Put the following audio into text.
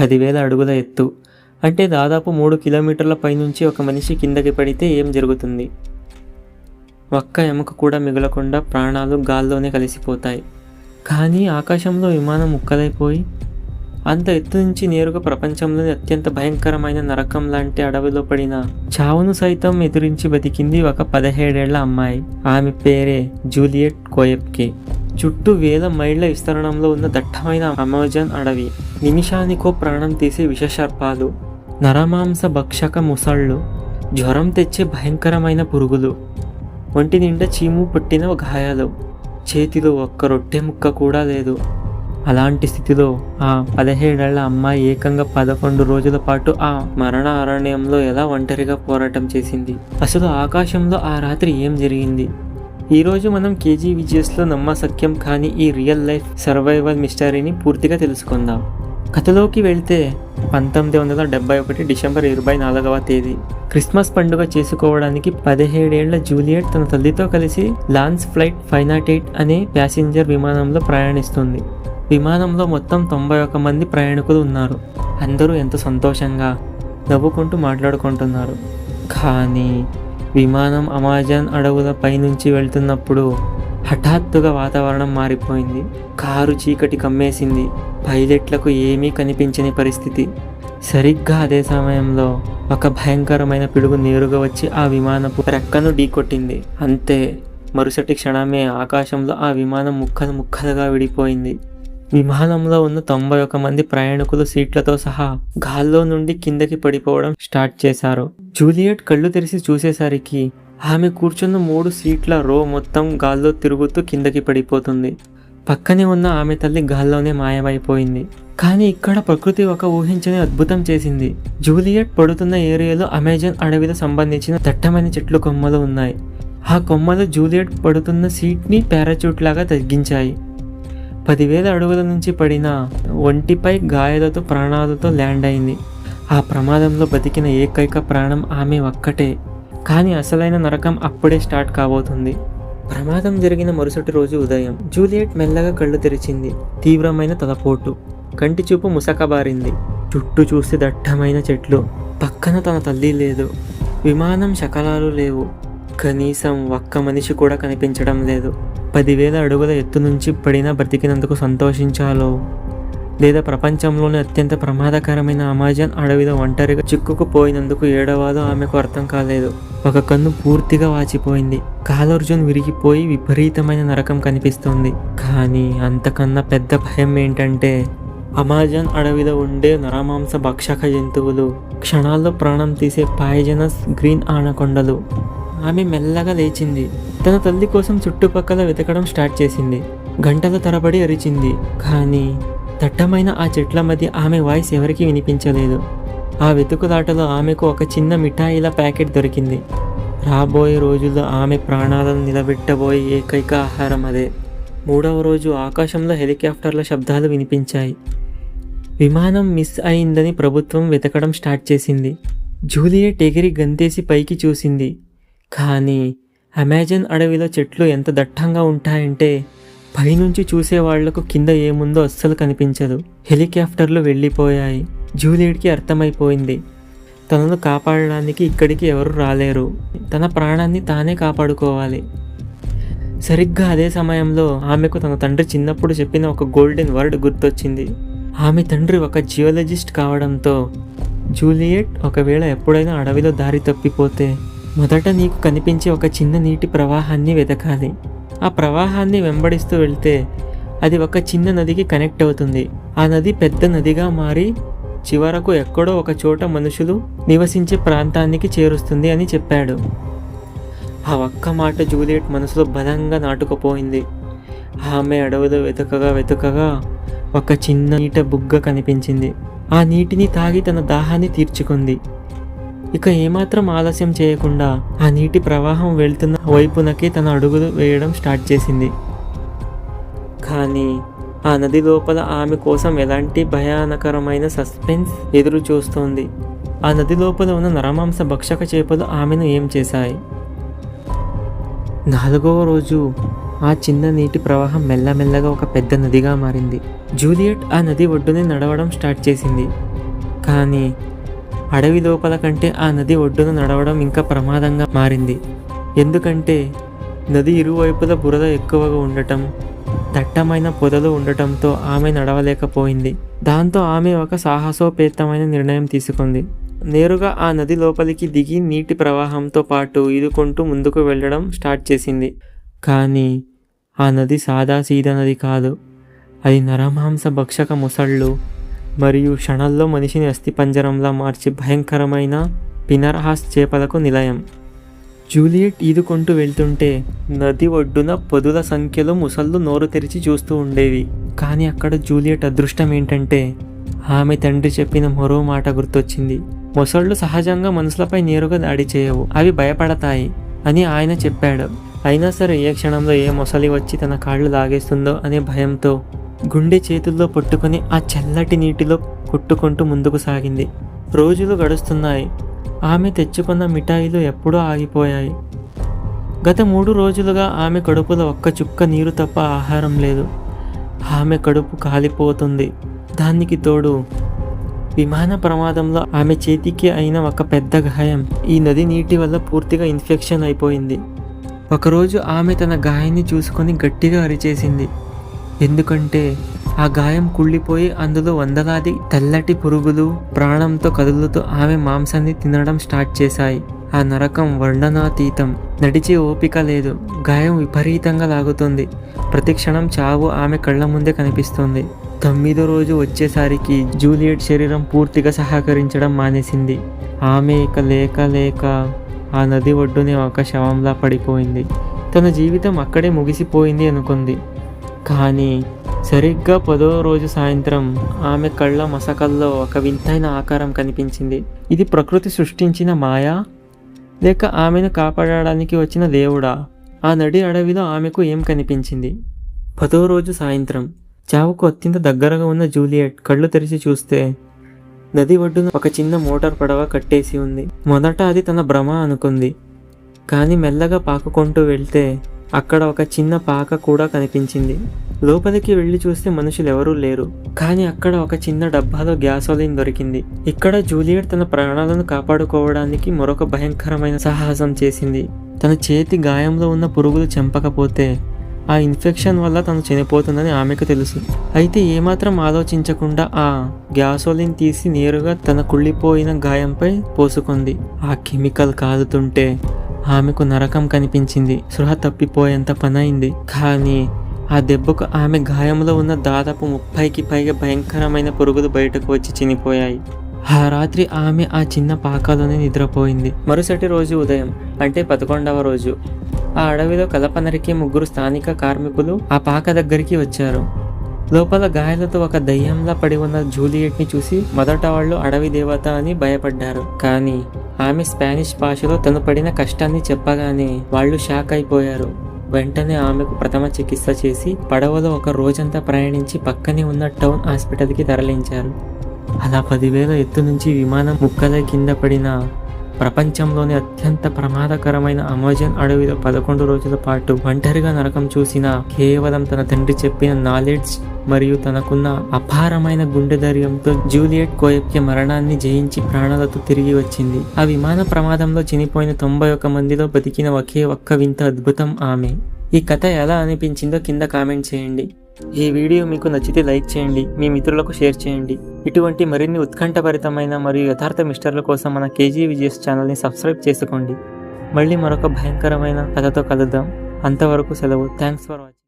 10,000 అడుగుల ఎత్తు. అంటే దాదాపు 3 కిలోమీటర్ల పైనుంచి ఒక మనిషి కిందకి పడితే ఏం జరుగుతుంది? ఒక్క ఎముక కూడా మిగలకుండా ప్రాణాలు గాల్లోనే కలిసిపోతాయి. కానీ ఆకాశంలో విమానం ముక్కలైపోయి అంత ఎత్తు నుంచి నేరుగా ప్రపంచంలోని అత్యంత భయంకరమైన నరకం లాంటి అడవిలో పడిన చావును సైతం ఎదురించి బతికింది ఒక 17 ఏళ్ల అమ్మాయి. ఆమె పేరే జూలియట్ కోయెప్కే. చుట్టూ వేల మైళ్ళ విస్తరణంలో ఉన్న దట్టమైన అమెజాన్ అడవి, నిమిషానికో ప్రాణం తీసే విషసర్పాలు, నరమాంస భక్షక ముసళ్ళు, జ్వరం తెచ్చే భయంకరమైన పురుగులు, ఒంటి నిండా చీము పుట్టిన గాయాలు, చేతిలో ఒక్క రొట్టె ముక్క కూడా లేదు. అలాంటి స్థితిలో ఆ 17 ఏళ్ల అమ్మాయి ఏకంగా 11 రోజుల పాటు ఆ మరణ అరణ్యంలో ఎలా ఒంటరిగా పోరాటం చేసింది? అసలు ఆకాశంలో ఆ రాత్రి ఏం జరిగింది? ఈరోజు మనం KGVGSలో నమ్మశక్యం కానీ ఈ రియల్ లైఫ్ సర్వైవల్ మిస్టరీని పూర్తిగా తెలుసుకుందాం. కథలోకి వెళ్తే 1971 డిసెంబర్ 24వ తేదీ క్రిస్మస్ పండుగ చేసుకోవడానికి 17 ఏళ్ల జూలియట్ తన తల్లితో కలిసి లాన్స్ ఫ్లైట్ 508 అనే ప్యాసింజర్ విమానంలో ప్రయాణిస్తుంది. విమానంలో మొత్తం 91 మంది ప్రయాణికులు ఉన్నారు. అందరూ ఎంతో సంతోషంగా నవ్వుకుంటూ మాట్లాడుకుంటున్నారు. కానీ విమానం అమెజాన్ అడవుల పైనుంచి వెళ్తున్నప్పుడు హఠాత్తుగా వాతావరణం మారిపోయింది. కారు చీకటి కమ్మేసింది. పైలట్లకు ఏమీ కనిపించని పరిస్థితి. సరిగ్గా అదే సమయంలో ఒక భయంకరమైన పిడుగు నేరుగా వచ్చి ఆ విమానపు రెక్కను ఢీకొట్టింది. అంతే, మరుసటి క్షణమే ఆకాశంలో ఆ విమానం ముక్కలు ముక్కలుగా విడిపోయింది. విమానంలో ఉన్న 91 మంది ప్రయాణికులు సీట్లతో సహా గాల్లో నుండి కిందకి పడిపోవడం స్టార్ట్ చేశారు. జూలియట్ కళ్ళు తెరిచి చూసేసరికి ఆమె కూర్చున్న 3 సీట్ల రో మొత్తం గాల్లో తిరుగుతూ కిందకి పడిపోతుంది. పక్కనే ఉన్న ఆమె తల్లి గాల్లోనే మాయమైపోయింది. కానీ ఇక్కడ ప్రకృతి ఒక ఊహించని అద్భుతం చేసింది. జూలియట్ పడుతున్న ఏరియాలో అమెజాన్ అడవిలో సంబంధించిన దట్టమైన చెట్లు కొమ్మలు ఉన్నాయి. ఆ కొమ్మలు జూలియట్ పడుతున్న సీట్ని పారాచూట్ లాగా తగ్గించాయి. 10,000 అడుగుల నుంచి పడిన ఒంటిపై గాయాలతో ప్రాణాలతో ల్యాండ్ అయింది. ఆ ప్రమాదంలో బతికిన ఏకైక ప్రాణం ఆమె ఒక్కటే. కానీ అసలైన నరకం అప్పుడే స్టార్ట్ కాబోతుంది. ప్రమాదం జరిగిన మరుసటి రోజు ఉదయం జూలియట్ మెల్లగా కళ్ళు తెరిచింది. తీవ్రమైన తలపోటు, కంటి చూపు ముసకబారింది. చుట్టూ చూస్తే దట్టమైన చెట్లు. పక్కన తన తల్లి లేదు. విమానం శకలాలు లేవు. కనీసం ఒక్క మనిషి కూడా కనిపించడం లేదు. 10,000 అడుగుల ఎత్తు నుంచి పడినా బ్రతికినందుకు సంతోషించాలో లేదా ప్రపంచంలోనే అత్యంత ప్రమాదకరమైన అమెజాన్ అడవిలో ఒంటరిగా చిక్కుకుపోయినందుకు ఏడవాలో ఆమెకు అర్థం కాలేదు. ఒక కన్ను పూర్తిగా వాచిపోయింది. కాలర్జున్ విరిగిపోయి విపరీతమైన నరకం కనిపిస్తుంది. కానీ అంతకన్నా పెద్ద భయం ఏంటంటే అమెజాన్ అడవిలో ఉండే నరమాంస భక్షక జంతువులు, క్షణాల్లో ప్రాణం తీసే పాయిజనస్ గ్రీన్ ఆనకొండలు. ఆమె మెల్లగా లేచింది. తన తల్లి కోసం చుట్టుపక్కల వెతకడం స్టార్ట్ చేసింది. గంటల తరబడి అరిచింది. కానీ దట్టమైన ఆ చెట్ల మధ్య ఆమె వాయిస్ ఎవరికీ వినిపించలేదు. ఆ వెతుకులాటలో ఆమెకు ఒక చిన్న మిఠాయిల ప్యాకెట్ దొరికింది. రాబోయే రోజుల్లో ఆమె ప్రాణాలను నిలబెట్టబోయే ఏకైక ఆహారం అదే. 3వ రోజు ఆకాశంలో హెలికాప్టర్ల శబ్దాలు వినిపించాయి. విమానం మిస్ అయిందని ప్రభుత్వం వెతకడం స్టార్ట్ చేసింది. జూలియట్ ఎగిరి గంతేసి పైకి చూసింది. కానీ అమెజాన్ అడవిలో చెట్లు ఎంత దట్టంగా ఉంటాయంటే పైనుంచి చూసే వాళ్లకు కింద ఏముందో అస్సలు కనిపించదు. హెలికాప్టర్లు వెళ్ళిపోయాయి. జూలియట్కి అర్థమైపోయింది, తనను కాపాడడానికి ఇక్కడికి ఎవరు రాలేరు. తన ప్రాణాన్ని తానే కాపాడుకోవాలి. సరిగ్గా అదే సమయంలో ఆమెకు తన తండ్రి చిన్నప్పుడు చెప్పిన ఒక గోల్డెన్ వర్డ్ గుర్తొచ్చింది. ఆమె తండ్రి ఒక జియోలజిస్ట్ కావడంతో, జూలియట్, ఒకవేళ ఎప్పుడైనా అడవిలో దారి తప్పిపోతే మొదట నీకు కనిపించే ఒక చిన్న నీటి ప్రవాహాన్ని వెతకాలి. ఆ ప్రవాహాన్ని వెంబడిస్తూ వెళ్తే అది ఒక చిన్న నదికి కనెక్ట్ అవుతుంది. ఆ నది పెద్ద నదిగా మారి చివరకు ఎక్కడో ఒక చోట మనుషులు నివసించే ప్రాంతానికి చేరుస్తుంది అని చెప్పాడు. ఆ ఒక్క మాట జూలియట్ మనసులో బలంగా నాటుకుపోయింది. ఆమె అడవిలో వెతకగా ఒక చిన్న నీట బుగ్గ కనిపించింది. ఆ నీటిని తాగి తన దాహాన్ని తీర్చుకుంది. ఇక ఏమాత్రం ఆలస్యం చేయకుండా ఆ నీటి ప్రవాహం వెళ్తున్న వైపునకి తన అడుగులు వేయడం స్టార్ట్ చేసింది. కానీ ఆ నది లోపల ఆమె కోసం ఎలాంటి భయానకరమైన సస్పెన్స్ ఎదురు చూస్తోంది. ఆ నది లోపల ఉన్న నరమాంస భక్షక చేపలు ఆమెను ఏం చేశాయి? 4వ రోజు ఆ చిన్న నీటి ప్రవాహం మెల్లమెల్లగా ఒక పెద్ద నదిగా మారింది. జూలియట్ ఆ నది ఒడ్డునే నడవడం స్టార్ట్ చేసింది. కానీ అడవి లోపల కంటే ఆ నది ఒడ్డున నడవడం ఇంకా ప్రమాదంగా మారింది. ఎందుకంటే నది ఇరువైపుల బురద ఎక్కువగా ఉండటం, దట్టమైన పొదలు ఉండటంతో ఆమె నడవలేకపోయింది. దాంతో ఆమె ఒక సాహసోపేతమైన నిర్ణయం తీసుకుంది. నేరుగా ఆ నది లోపలికి దిగి నీటి ప్రవాహంతో పాటు ఈదుకుంటూ ముందుకు వెళ్ళడం స్టార్ట్ చేసింది. కానీ ఆ నది సాదాసీదా నది కాదు. అది నరమాంస భక్షక మొసళ్ళు మరియు క్షణాల్లో మనిషిని అస్థిపంజరంలా మార్చి భయంకరమైన పినర్హాస్ చేపలకు నిలయం. జూలియట్ ఈదుకుంటూ వెళ్తుంటే నది ఒడ్డున పొదుల సంఖ్యలో ముసళ్ళు నోరు తెరిచి చూస్తూ ఉండేవి. కానీ అక్కడ జూలియట్ అదృష్టం ఏంటంటే ఆమె తండ్రి చెప్పిన మరో మాట గుర్తొచ్చింది. మొసళ్ళు సహజంగా మనుషులపై నేరుగా దాడి చేయవు, అవి భయపడతాయి అని ఆయన చెప్పాడు. అయినా సరే ఏ క్షణంలో ఏ మొసలి వచ్చి తన కాళ్ళు లాగేస్తుందో అనే భయంతో గుండె చేతుల్లో పట్టుకొని ఆ చల్లటి నీటిలో కొట్టుకుంటూ ముందుకు సాగింది. రోజులు గడుస్తున్నాయి. ఆమె తెచ్చుకున్న మిఠాయిలు ఎప్పుడూ ఆగిపోయాయి. గత 3 రోజులుగా ఆమె కడుపులో ఒక్క చుక్క నీరు తప్ప ఆహారం లేదు. ఆమె కడుపు కాలిపోతుంది. దానికి తోడు విమాన ప్రమాదంలో ఆమె చేతికి అయిన ఒక పెద్ద గాయం ఈ నది నీటి వల్ల పూర్తిగా ఇన్ఫెక్షన్ అయిపోయింది. ఒకరోజు ఆమె తన గాయాన్ని చూసుకొని గట్టిగా అరిచేసింది. ఎందుకంటే ఆ గాయం కుళ్ళిపోయి అందులో వందలాది తెల్లటి పురుగులు ప్రాణంతో కదులుతూ ఆమె మాంసాన్ని తినడం స్టార్ట్ చేశాయి. ఆ నరకం వర్ణనాతీతం. నడిచే ఓపిక లేదు. గాయం విపరీతంగా లాగుతుంది. ప్రతి క్షణం చావు ఆమె కళ్ళ ముందే కనిపిస్తుంది. 9వ రోజు వచ్చేసరికి జూలియట్ శరీరం పూర్తిగా సహకరించడం మానేసింది. ఆమె ఇక లేక ఆ నది ఒడ్డునే ఒక శవంలా పడిపోయింది. తన జీవితం అక్కడే ముగిసిపోయింది అనుకుంది. కానీ సరిగ్గా 10వ రోజు సాయంత్రం ఆమె కళ్ళ మసకల్లో ఒక వింతైన ఆకారం కనిపించింది. ఇది ప్రకృతి సృష్టించిన మాయా లేక ఆమెను కాపాడడానికి వచ్చిన దేవుడా? ఆ నడి అడవిలో ఆమెకు ఏం కనిపించింది? 10వ రోజు సాయంత్రం చావుకు అత్యంత దగ్గరగా ఉన్న జూలియట్ కళ్ళు తెరిచి చూస్తే నది ఒడ్డున ఒక చిన్న మోటార్ పడవ కట్టేసి ఉంది. మొదట అది తన భ్రమ అనుకుంది. కానీ మెల్లగా పాకుకుంటూ వెళ్తే అక్కడ ఒక చిన్న పాక కూడా కనిపించింది. లోపలికి వెళ్ళి చూస్తే మనుషులు ఎవరూ లేరు. కానీ అక్కడ ఒక చిన్న డబ్బాలో గ్యాసోలిన్ దొరికింది. ఇక్కడ జూలియట్ తన ప్రాణాలను కాపాడుకోవడానికి మరొక భయంకరమైన సాహసం చేసింది. తన చేతి గాయంలో ఉన్న పురుగులు చంపకపోతే ఆ ఇన్ఫెక్షన్ వల్ల తను చనిపోతుందని ఆమెకు తెలుసు. అయితే ఏమాత్రం ఆలోచించకుండా ఆ గ్యాసోలిన్ తీసి నేరుగా తన కుళ్ళిపోయిన గాయంపై పోసుకుంది. ఆ కెమికల్ కాలుతుంటే ఆమెకు నరకం కనిపించింది. సృహ తప్పిపోయేంత పనైంది. కానీ ఆ దెబ్బకు ఆమె గాయంలో ఉన్న దాదాపు 30కి పైగా భయంకరమైన పురుగులు బయటకు వచ్చి చనిపోయాయి. ఆ రాత్రి ఆమె ఆ చిన్న పాకలోనే నిద్రపోయింది. మరుసటి రోజు ఉదయం అంటే 11వ రోజు ఆ అడవిలో కలప నరికే 3 స్థానిక కార్మికులు ఆ పాక దగ్గరికి వచ్చారు. లోపల గాయాలతో ఒక దయ్యంలా పడి ఉన్న జూలియట్ని చూసి మొదట వాళ్ళు అడవి దేవత అని భయపడ్డారు. కానీ ఆమె స్పానిష్ భాషలో తను పడిన కష్టాన్ని చెప్పగానే వాళ్ళు షాక్ అయిపోయారు. వెంటనే ఆమెకు ప్రథమ చికిత్స చేసి పడవలో ఒక రోజంతా ప్రయాణించి పక్కనే ఉన్న టౌన్ హాస్పిటల్కి తరలించారు. అలా 10,000 ఎత్తు నుంచి విమానం ముక్కల కింద పడిన ప్రపంచంలోని అత్యంత ప్రమాదకరమైన అమెజాన్ అడవిలో 11 రోజుల పాటు ఒంటరిగా నరకం చూసిన కేవలం తన తండ్రి చెప్పిన నాలెడ్జ్ మరియు తనకున్న అపారమైన గుండె ధైర్యంతో జూలియట్ కోయెప్కే మరణాన్ని జయించి ప్రాణాలతో తిరిగి వచ్చింది. ఆ విమాన ప్రమాదంలో చనిపోయిన 91 మందిలో బతికిన ఒకే ఒక్క వింత అద్భుతం ఆమె. ఈ కథ ఎలా అనిపించిందో కింద కామెంట్ చేయండి. ఈ వీడియో మీకు నచ్చితే లైక్ చేయండి, మీ మిత్రులకు షేర్ చేయండి. ఇటువంటి మరిన్ని ఉత్కంఠభరితమైన మరియు యథార్థ మిస్టర్ల కోసం మన కేజీ విజయస్ ఛానల్ని సబ్స్క్రైబ్ చేసుకోండి. మళ్ళీ మరొక భయంకరమైన కథతో కలుద్దాం. అంతవరకు సెలవు. Thanks for watching.